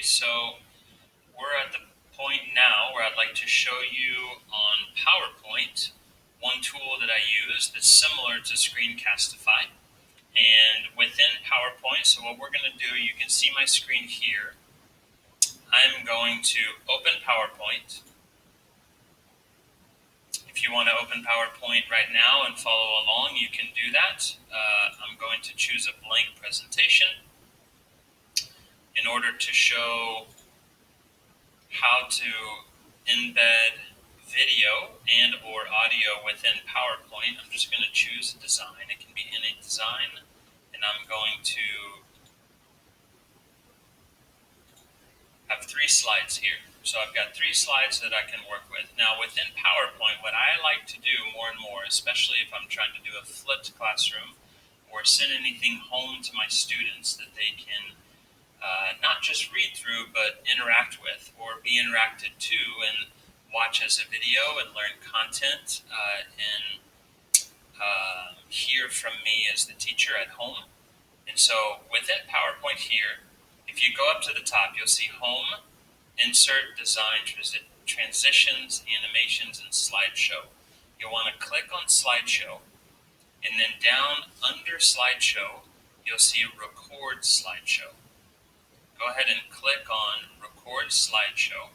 So we're at the point now where I'd like to show you on PowerPoint one tool that I use that's similar to Screencastify. And within PowerPoint, so what we're going to do, you can see my screen here. I'm going to open PowerPoint. If you want to open PowerPoint right now and follow along, you can do that. I'm going to choose a blank presentation in order to show how to embed video and or audio within PowerPoint. I'm just going to choose a design. It can be any design, and I'm going to have 3 slides here. So I've got 3 slides that I can work with. Now within PowerPoint, what I like to do more and more, especially if I'm trying to do a flipped classroom or send anything home to my students that they can not just read through, but interact with or be interacted to and watch as a video and learn content and hear from me as the teacher at home. And so within PowerPoint here, if you go up to the top, you'll see Home, Insert, Design, Transitions, Animations, and Slideshow. You'll want to click on Slideshow, and then down under Slideshow, you'll see Record Slideshow. Go ahead and click on Record Slideshow.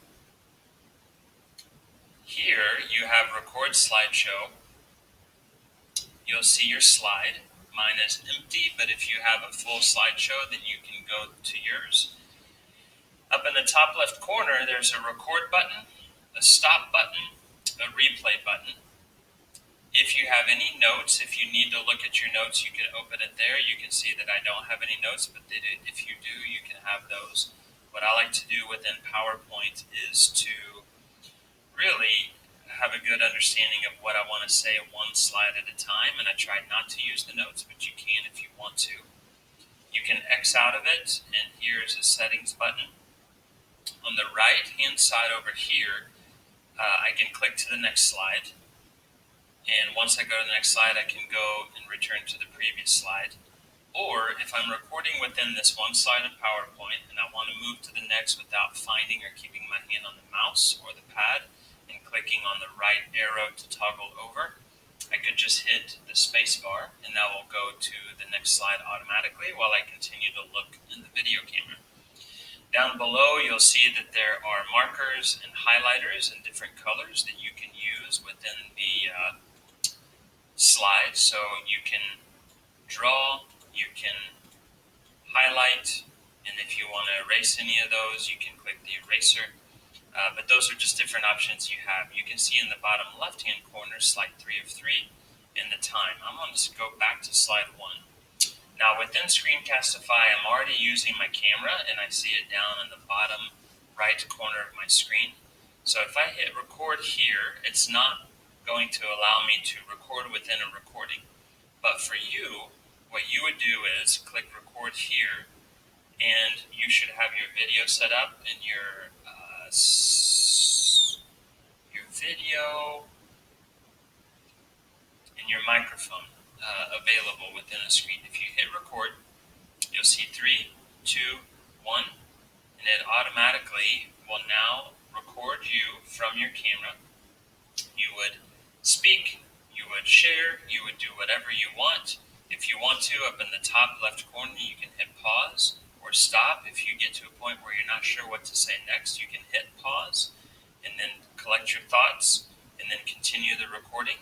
Here you have Record Slideshow. You'll see your slide. Mine is empty, but if you have a full slideshow, then you can go to yours. Up in the top left corner, there's a record button, a stop button, a replay button. If you have any notes, if you need to look at your notes, you can open it there. You can see that I don't have any notes, but if you do, you can have those. What I like to do within PowerPoint is to really have a good understanding of what I want to say one slide at a time, and I try not to use the notes, but you can if you want to. You can X out of it, and here's a settings button. On the right-hand side over here, I can click to the next slide. And once I go to the next slide, I can go and return to the previous slide. Or if I'm recording within this one slide of PowerPoint and I want to move to the next without finding or keeping my hand on the mouse or the pad and clicking on the right arrow to toggle over, I could just hit the space bar and that will go to the next slide automatically while I continue to look in the video camera. Down below, you'll see that there are markers and highlighters in different colors that you can use within the slide. So you can draw, you can highlight, and if you want to erase any of those, you can click the eraser. But those are just different options you have. You can see in the bottom left-hand corner, slide 3 of 3, and the time. I'm going to go back to slide 1. Now within Screencastify, I'm already using my camera, and I see it down in the bottom right corner of my screen. So if I hit record here, it's not going to allow me to record within a recording. But for you, what you would do is click record here, and you should have your video set up and your video and your microphone available within a screen. If you hit record, you'll see 3, 2, 1, and it automatically will now record you from your camera. You would speak, you would share, you would do whatever you want. If you want to, up in the top left corner, you can hit pause or stop. If you get to a point where you're not sure what to say next, you can hit pause and then collect your thoughts and then continue the recording.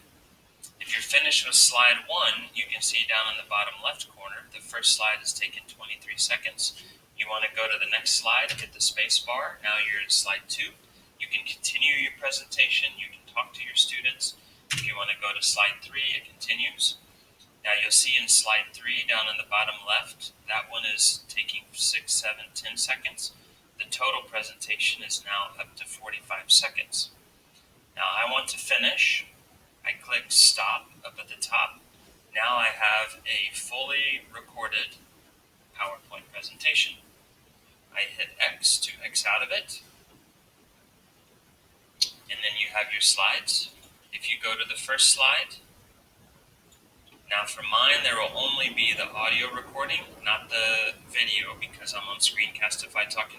If you're finished with slide 1, you can see down in the bottom left corner, the first slide has taken 23 seconds. You want to go to the next slide, hit the space bar. Now you're in slide 2. You can continue your presentation. You can talk to your students. If you want to go to slide 3, it continues. Now you'll see in slide 3 down in the bottom left, that one is taking 6, 7, 10 seconds. The total presentation is now up to 45 seconds. Now I want to finish. I click stop up at the top. Now I have a fully recorded PowerPoint presentation. I hit X to X out of it. And then you have your slides. If you go to the first slide, now for mine, there will only be the audio recording, not the video, because I'm on Screencastify talking